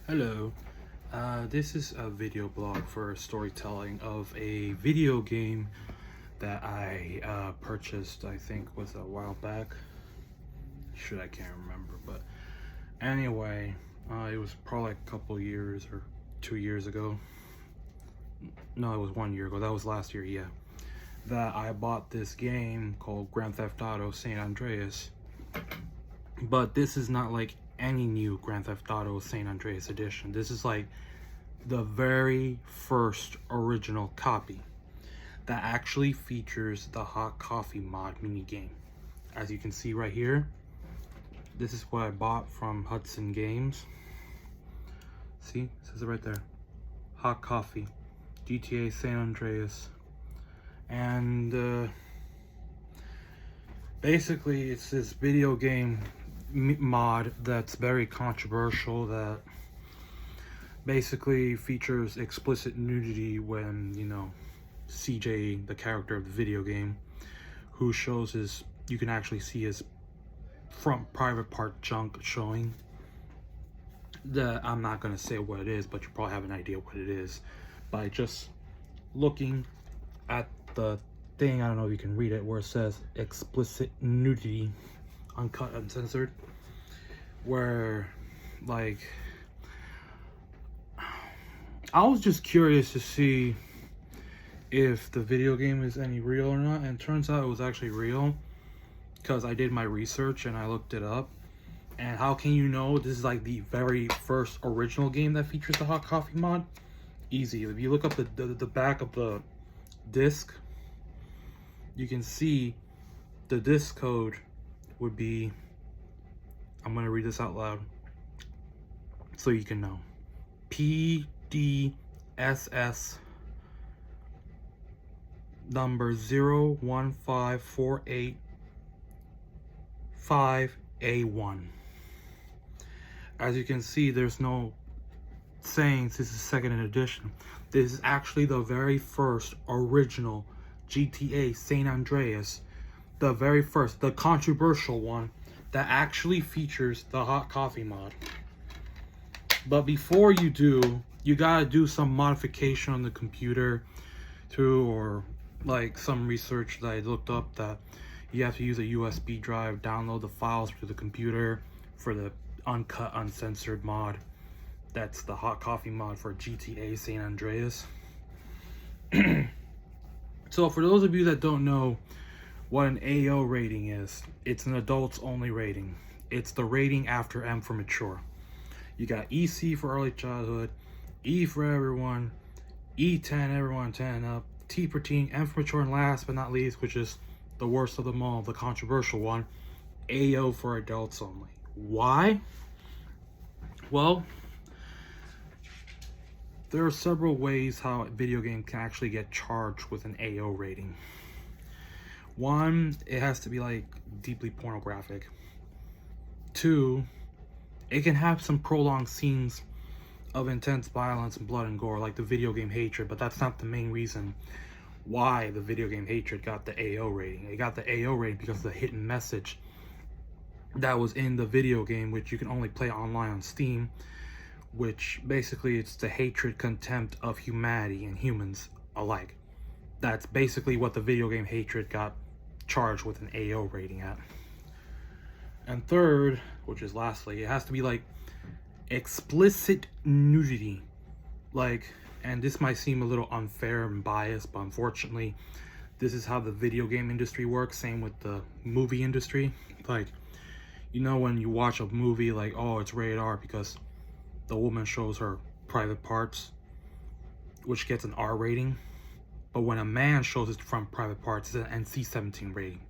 Hello, this is a video blog for storytelling of a video game that I purchased, I think was a while back. I can't remember, but anyway, it was probably a couple years or 2 years ago. No, it was 1 year ago. That was last year, yeah. That I bought this game called Grand Theft Auto San Andreas. But this is not like any new Grand Theft Auto San Andreas edition. This is like the very first original copy that actually features the Hot Coffee mod minigame. As you can see right here, this is what I bought from Hudson Games. See, it says it right there. Hot Coffee, GTA San Andreas. And basically it's this video game mod that's very controversial, that basically features explicit nudity when, CJ, the character of the video game, who shows you can actually see his front private part junk showing. I'm not gonna say what it is, but you probably have an idea what it is by just looking at the thing. I don't know if you can read it, where it says explicit nudity, uncut, uncensored, where, like, I was just curious to see if the video game is any real or not, and it turns out it was actually real, because I did my research and I looked it up. And how can you know this is like the very first original game that features the Hot Coffee mod? Easy. If you look up the back of the disc, you can see the disc code would be, I'm going to read this out loud so you can know. PDSS number 015485A1. As you can see, there's no saying this is second edition. This is actually the very first original GTA San Andreas, the very first, the controversial one that actually features the Hot Coffee mod. But before you do, you gotta do some modification on the computer too, or like some research that I looked up, that you have to use a USB drive, download the files to the computer for the uncut, uncensored mod. That's the Hot Coffee mod for GTA San Andreas. So for those of you that don't know what an AO rating is, it's an adults only rating. It's the rating after M for mature. You got EC for early childhood, E for everyone, E10 everyone 10 and up, T for teen, M for mature, and last but not least, which is the worst of them all, the controversial one, AO for adults only. Why? Well, there are several ways how a video game can actually get charged with an AO rating. One, it has to be like deeply pornographic. Two, it can have some prolonged scenes of intense violence and blood and gore, like the video game Hatred, but that's not the main reason why the video game Hatred got the AO rating. It got the AO rating because of the hidden message that was in the video game, which you can only play online on Steam, which basically it's the hatred, contempt of humanity and humans alike. That's basically what the video game Hatred got charged with an AO rating at. And third, which is lastly, it has to be like explicit nudity. Like, and this might seem a little unfair and biased, but unfortunately, this is how the video game industry works. Same with the movie industry. Like, when you watch a movie, like, oh, it's rated R because the woman shows her private parts, which gets an R rating. But when a man shows his front private parts, it's an NC-17 rating,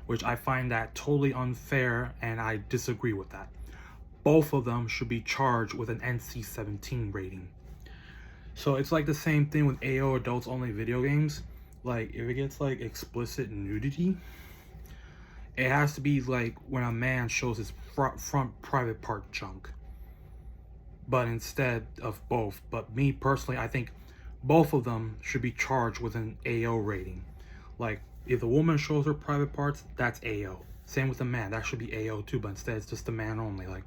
which I find that totally unfair, and I disagree with that. Both of them should be charged with an NC-17 rating. So it's like the same thing with AO adults only video games. Like, if it gets like explicit nudity, it has to be like when a man shows his front private part junk. But instead of both. But me personally, I think both of them should be charged with an AO rating. Like, if the woman shows her private parts, that's AO. Same with the man, that should be AO too, but instead it's just the man only. Like,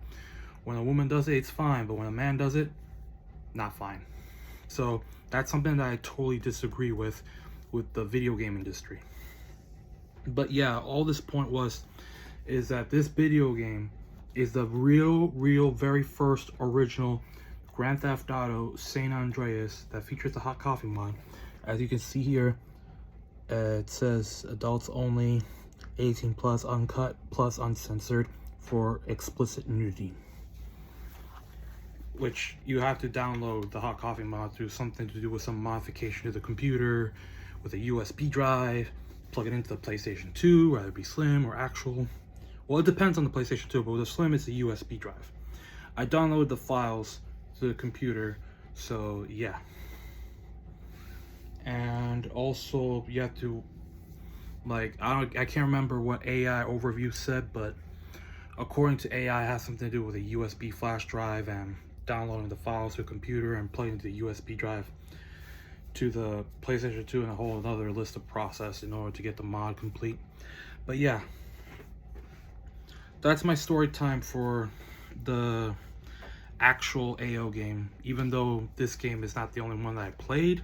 When a woman does it, it's fine, but when a man does it, not fine. So that's something that I totally disagree with the video game industry. But yeah, all this point is that this video game is the real very first original Grand Theft Auto San Andreas that features the hot coffee mod. As you can see here, it says adults only, 18 plus, uncut plus uncensored, for explicit nudity. Which you have to download the hot coffee mod through something to do with some modification to the computer, with a USB drive, plug it into the PlayStation 2, whether it be slim or actual. Well, it depends on the PlayStation 2, but with the slim, it's a USB drive. I downloaded the files to the computer, so yeah. And also, you have to, like, I can't remember what AI overview said, but according to AI, it has something to do with a USB flash drive and downloading the files to a computer and plugging the USB drive to the PlayStation 2 and a whole other list of process in order to get the mod complete. But yeah, that's my story time for the actual AO game. Even though this game is not the only one that I played,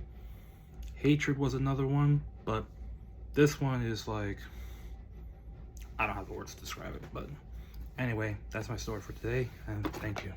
Hatred was another one, but this one is like, I don't have the words to describe it. But anyway, that's my story for today, and thank you.